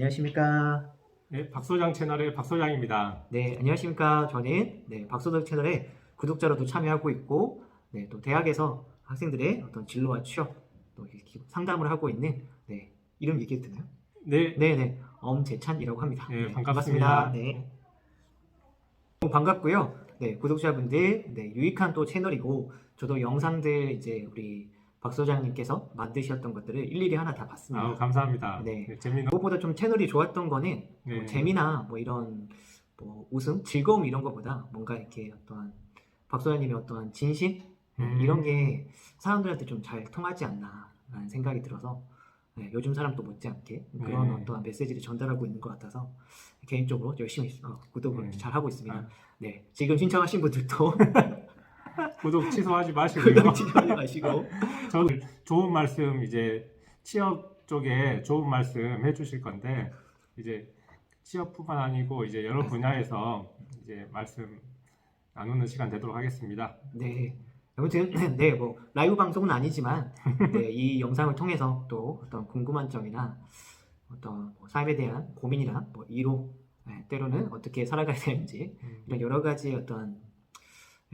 안녕하십니까. 네, 박소장 채널의 박소장입니다. 네, 안녕하십니까. 저는 박소덕 채널의 구독자로도 참여하고 있고, 또 대학에서 학생들의 어떤 진로와 취업, 또 이렇게 상담을 하고 있는, 이름 얘기해도 되나요? 네, 네네, 엄재찬이라고 합니다. 네, 반갑습니다. 반갑습니다. 네. 너무 반갑고요. 구독자분들, 유익한 또 채널이고, 저도 영상들 이제 우리 박 소장님께서 만드셨던 것들을 일일이 하나 다 봤습니다. 아우, 감사합니다. 네. 네, 재미있는. 무엇보다 좀 채널이 좋았던 거는 네. 재미나 뭐 이런 뭐 웃음, 즐거움 이런 거보다 뭔가 이렇게 어떤 박 소장님의 어떤 진심 이런 게 사람들한테 좀 잘 통하지 않나라는 생각이 들어서 요즘 사람도 못지않게 그런 네. 어떠한 메시지를 전달하고 있는 것 같아서 개인적으로 열심히 구독을 네. 잘 하고 있습니다. 아. 지금 신청하신 분들도 구독 취소하지 마시고요. 구독 취소하지 마시고 저도 좋은 말씀 이제 취업 쪽에 좋은 말씀 해주실 건데 이제 취업뿐만 아니고 이제 여러 분야에서 이제 말씀 나누는 시간 되도록 하겠습니다. 네. 아무튼 뭐 라이브 방송은 아니지만 이 영상을 통해서 또 어떤 궁금한 점이나 어떤 뭐 삶에 대한 고민이나 뭐 이로 때로는 어떻게 살아가야 되는지 이런 여러 가지 어떤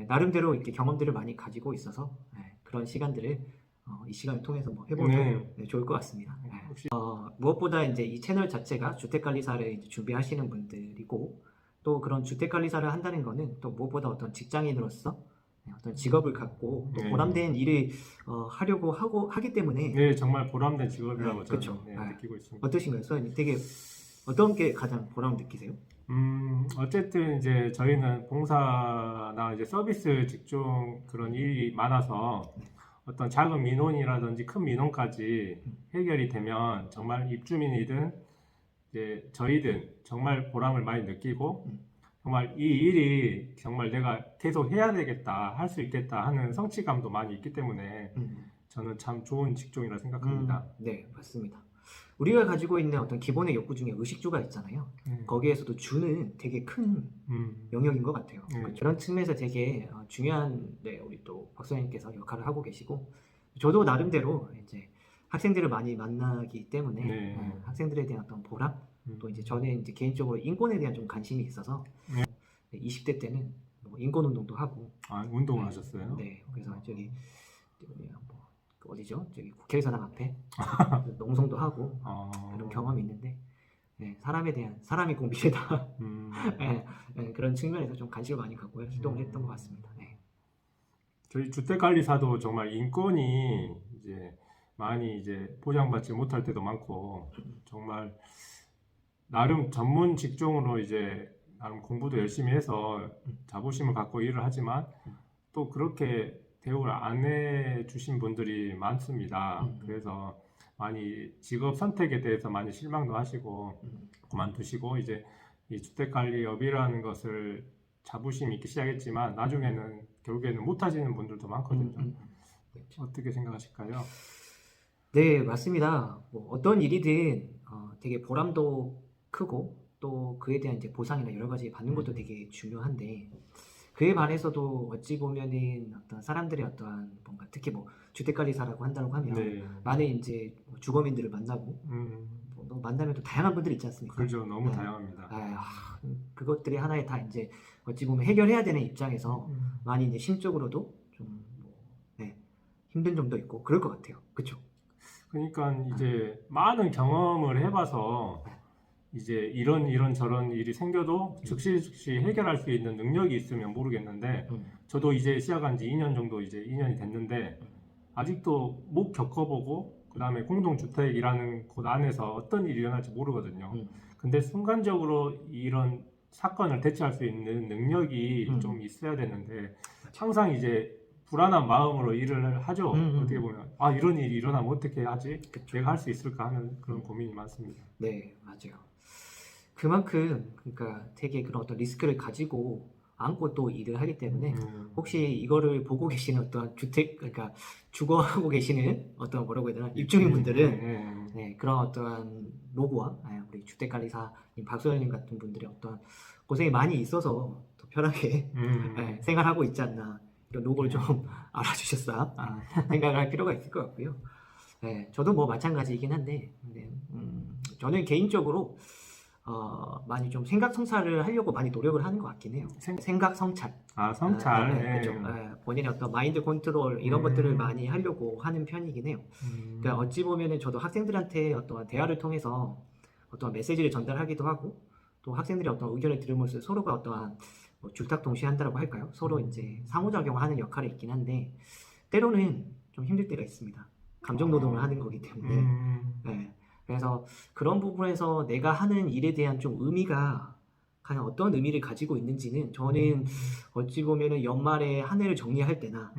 나름대로 이렇게 경험들을 많이 가지고 있어서 그런 시간들을 이 시간을 통해서 뭐 해보면 좋을 것 같습니다. 혹시 무엇보다 이제 이 채널 자체가 주택관리사를 이제 준비하시는 분들이고 또 그런 주택관리사를 한다는 거는 또 무엇보다 어떤 직장인으로서 어떤 직업을 갖고 또 보람된 일을 하려고 하기 때문에 네, 정말 보람된 직업이라고 저는 그쵸. 느끼고 있습니다. 어떠신가요? 선생님 되게 어떤 게 가장 보람을 느끼세요? 어쨌든 이제 저희는 봉사나 이제 서비스 직종 그런 일이 많아서 어떤 작은 민원이라든지 큰 민원까지 해결이 되면 정말 입주민이든 이제 저희든 정말 보람을 많이 느끼고 정말 이 일이 정말 내가 계속 해야 되겠다, 할 수 있겠다 하는 성취감도 많이 있기 때문에 저는 참 좋은 직종이라 생각합니다. 네, 맞습니다. 우리가 가지고 있는 어떤 기본의 욕구 중에 의식주가 있잖아요. 거기에서도 주는 되게 큰 영역인 것 같아요. 그런 측면에서 되게 중요한 우리 또 박사님께서 역할을 하고 계시고 저도 나름대로 이제 학생들을 많이 만나기 때문에 학생들에 대한 어떤 보람 또 이제 저는 이제 개인적으로 인권에 대한 좀 관심이 있어서 20대 때는 뭐 인권 운동도 하고 운동을 하셨어요? 네, 그래서 저기 뭐 어디죠? 저기 국회의사당 앞에 농성도 하고 그런 경험이 있는데 사람이 공비례다 그런 측면에서 좀 관심을 많이 갖고 활동을 했던 것 같습니다. 저희 주택관리사도 정말 인권이 이제 많이 이제 보장받지 못할 때도 많고 정말 나름 전문 직종으로 이제 나름 공부도 열심히 해서 자부심을 갖고 일을 하지만 또 그렇게 대우를 안 해주신 분들이 많습니다. 그래서 많이 직업 선택에 대해서 많이 실망도 하시고 그만두시고 이제 이 주택관리업이라는 것을 자부심 있게 시작했지만 나중에는 결국에는 못 하시는 분들도 많거든요. 어떻게 생각하실까요? 네, 맞습니다. 뭐 어떤 일이든 되게 보람도 크고 또 그에 대한 이제 보상이나 여러 가지 받는 것도 되게 중요한데 그에 반해서도 어찌 보면은 어떤 사람들의 어떠한 뭔가 특히 뭐 주택관리사라고 한다고 하면 많은 이제 주거민들을 만나고 뭐 만나면 또 다양한 분들이 있지 않습니까? 그렇죠, 너무 다양합니다. 그것들이 하나의 다 이제 어찌 보면 해결해야 되는 입장에서 많이 이제 심적으로도 좀 힘든 점도 있고 그럴 것 같아요. 그렇죠? 그러니까 이제 많은 경험을 해봐서 이제 이런 저런 일이 생겨도 즉시 해결할 수 있는 능력이 있으면 모르겠는데 저도 이제 시작한 지 2년 정도 이제 2년이 됐는데 아직도 못 겪어보고 그 다음에 공동주택이라는 곳 안에서 어떤 일이 일어날지 모르거든요. 근데 순간적으로 이런 사건을 대처할 수 있는 능력이 좀 있어야 되는데 항상 이제 불안한 마음으로 일을 하죠. 어떻게 보면 이런 일이 일어나면 어떻게 하지? 내가 할 수 있을까 하는 그런 고민이 많습니다. 네, 맞아요. 그만큼 그러니까 되게 그런 어떤 리스크를 가지고 안고 또 일을 하기 때문에 혹시 이거를 보고 계시는 어떤 그러니까 주거하고 계시는 어떤 뭐라고 해야 되나 입주민분들은 그런 어떠한 노고와 우리 주택관리사님 박소연님 같은 분들의 어떤 고생이 많이 있어서 더 편하게 생활하고 있지 않나 이런 노고를 좀 알아주셨다 생각을 할 필요가 있을 것 같고요. 네, 저도 뭐 마찬가지이긴 한데, 저는 개인적으로 많이 좀 생각 성찰을 하려고 많이 노력을 하는 것 같긴 해요. 생각 성찰. 성찰. 네, 그렇죠. 본인의 어떤 마인드 컨트롤 이런 것들을 많이 하려고 하는 편이긴 해요. 그러니까 어찌 보면은 저도 학생들한테 어떤 대화를 통해서 어떤 메시지를 전달하기도 하고, 또 학생들의 어떤 의견을 들으면서 서로가 어떠한 뭐 줄탁동시한다라고 할까요? 서로 이제 상호작용하는 역할이 있긴 한데, 때로는 좀 힘들 때가 있습니다. 감정 노동을 하는 거기 때문에. 네. 그래서 그런 부분에서 내가 하는 일에 대한 좀 의미가 과연 어떤 의미를 가지고 있는지는 저는 어찌 보면은 연말에 한 해를 정리할 때나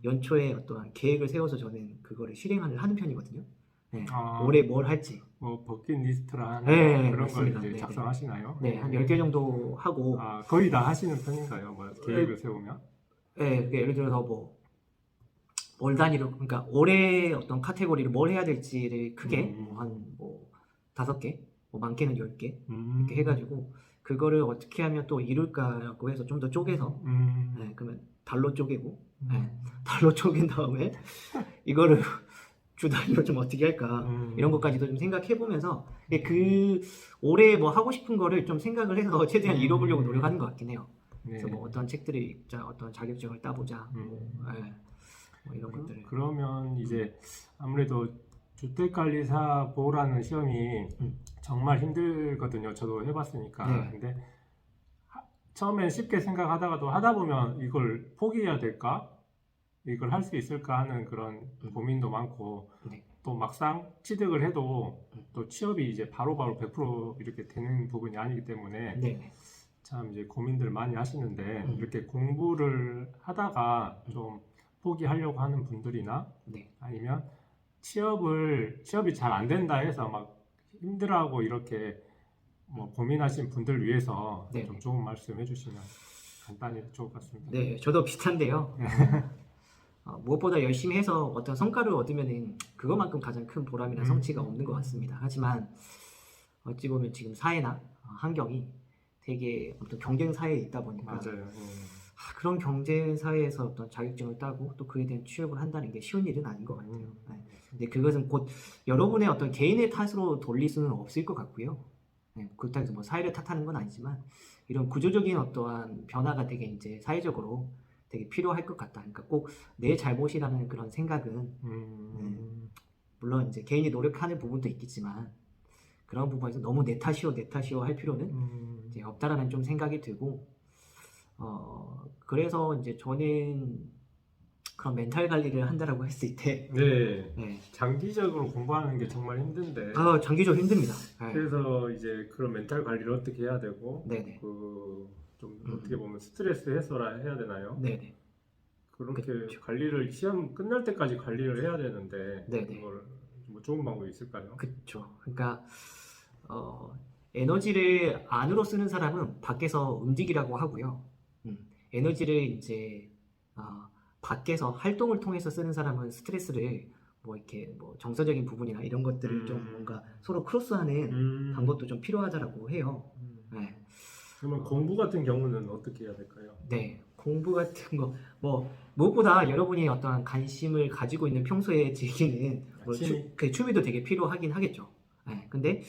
연초에 어떠한 계획을 세워서 저는 그거를 실행을 하는 편이거든요. 네. 올해 뭘 할지. 뭐 버킷리스트라 네, 그런 맞습니다. 걸 이제 네네. 작성하시나요? 네, 한 10개 정도 하고. 거의 다 하시는 편인가요? 뭐 계획을 세우면? 네, 그러니까 예를 들어서 뭐 월 단위로, 그러니까 올해 어떤 카테고리를 뭘 해야 될지를 크게 한 뭐 5개, 뭐 많게는 10개 이렇게 해가지고 그거를 어떻게 하면 또 이룰까라고 해서 좀 더 쪼개서 네, 그러면 달로 쪼개고 네, 달로 쪼갠 다음에 이거를 주 단위로 좀 어떻게 할까 이런 것까지도 좀 생각해 보면서 그 올해 뭐 하고 싶은 거를 좀 생각을 해서 최대한 이뤄보려고 노력하는 것 같긴 해요. 그래서 뭐 어떤 책들을 읽자, 어떤 자격증을 따보자, 뭐 이런 것들을. 그러면 이제 아무래도 주택관리사 보라는 시험이 정말 힘들거든요. 저도 해봤으니까. 네. 근데 처음엔 쉽게 생각하다가도 하다 보면 이걸 포기해야 될까? 이걸 할 수 있을까 하는 그런 고민도 많고, 네. 또 막상 취득을 해도 또 취업이 이제 바로바로 100% 이렇게 되는 부분이 아니기 때문에 네. 참 이제 고민들 많이 하시는데 이렇게 공부를 하다가 좀 포기하려고 하는 분들이나 네. 아니면 취업이 잘 안 된다 해서 막 힘들어하고 이렇게 뭐 고민하신 분들 위해서 네. 좀 좋은 말씀 해주시면 간단히 좋을 것 같습니다. 네, 저도 비슷한데요. 무엇보다 열심히 해서 어떤 성과를 얻으면은 그것만큼 가장 큰 보람이나 성취가 없는 것 같습니다. 하지만 어찌 보면 지금 사회나 환경이 되게 어떤 경쟁 사회에 있다 보니까 맞아요. 그런 경쟁 사회에서 어떤 자격증을 따고 또 그에 대한 취업을 한다는 게 쉬운 일은 아닌 것 같아요. 네. 근데 그것은 곧 여러분의 어떤 개인의 탓으로 돌릴 수는 없을 것 같고요. 네, 그렇다고 해서 뭐 사회를 탓하는 건 아니지만 이런 구조적인 어떠한 변화가 되게 이제 사회적으로 되게 필요할 것 같다. 그러니까 꼭 내 잘못이라는 그런 생각은 물론 이제 개인이 노력하는 부분도 있겠지만 그런 부분에서 너무 내 탓이요 할 필요는 이제 없다라는 좀 생각이 들고 그래서 이제 저는 그런 멘탈 관리를 한다라고 했을 때 네. 장기적으로 공부하는 게 정말 힘든데 장기적으로 힘듭니다. 그래서 이제 그런 멘탈 관리를 어떻게 해야 되고 네네. 좀 어떻게 보면 스트레스 해소라 해야 되나요? 네네. 그렇게 그렇죠. 관리를 시험 끝날 때까지 관리를 해야 되는데 네네. 그걸 뭐 좋은 방법이 있을까요? 그렇죠. 그러니까 에너지를 안으로 쓰는 사람은 밖에서 움직이라고 하고요. 에너지를 이제 밖에서 활동을 통해서 쓰는 사람은 스트레스를 뭐 이렇게 뭐 정서적인 부분이나 이런 것들을 좀 뭔가 서로 크로스하는 방법도 좀 필요하다라고 해요. 네. 그러면 공부 같은 경우는 어떻게 해야 될까요? 네, 공부 같은 거 뭐 무엇보다 여러분이 어떤 관심을 가지고 있는 평소에 즐기는 뭐 취미도 되게 필요하긴 하겠죠. 네, 근데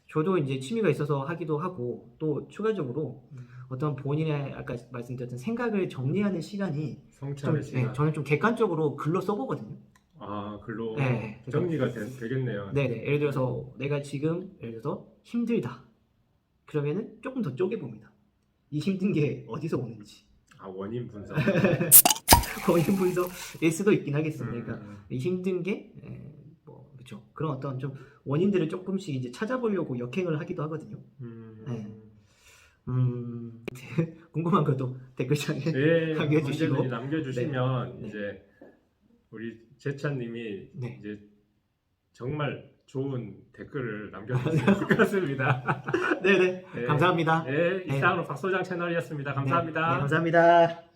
저도 이제 취미가 있어서 하기도 하고 또 추가적으로 어떤 본인의 아까 말씀드렸던 생각을 정리하는 시간이 성찰의 시간. 네, 저는 좀 객관적으로 글로 써보거든요. 글로 네, 정리가 되겠네요. 네네. 예를 들어서 내가 지금 예를 들어서 힘들다. 그러면은 조금 더 쪼개봅니다. 이 힘든 게 어디서 오는지. 원인 분석. 원인 분석일 수도 있긴 하겠습니다. 이 힘든 게 뭐 그렇죠. 그런 어떤 좀 원인들을 조금씩 이제 찾아보려고 역행을 하기도 하거든요. 궁금한 것도 댓글창에 남겨주시고 남겨주시면 이제 우리 재찬님이 이제 정말 좋은 댓글을 남겨주실 것 같습니다. 네네. 감사합니다. 이상으로 박소장 채널이었습니다. 감사합니다. 감사합니다.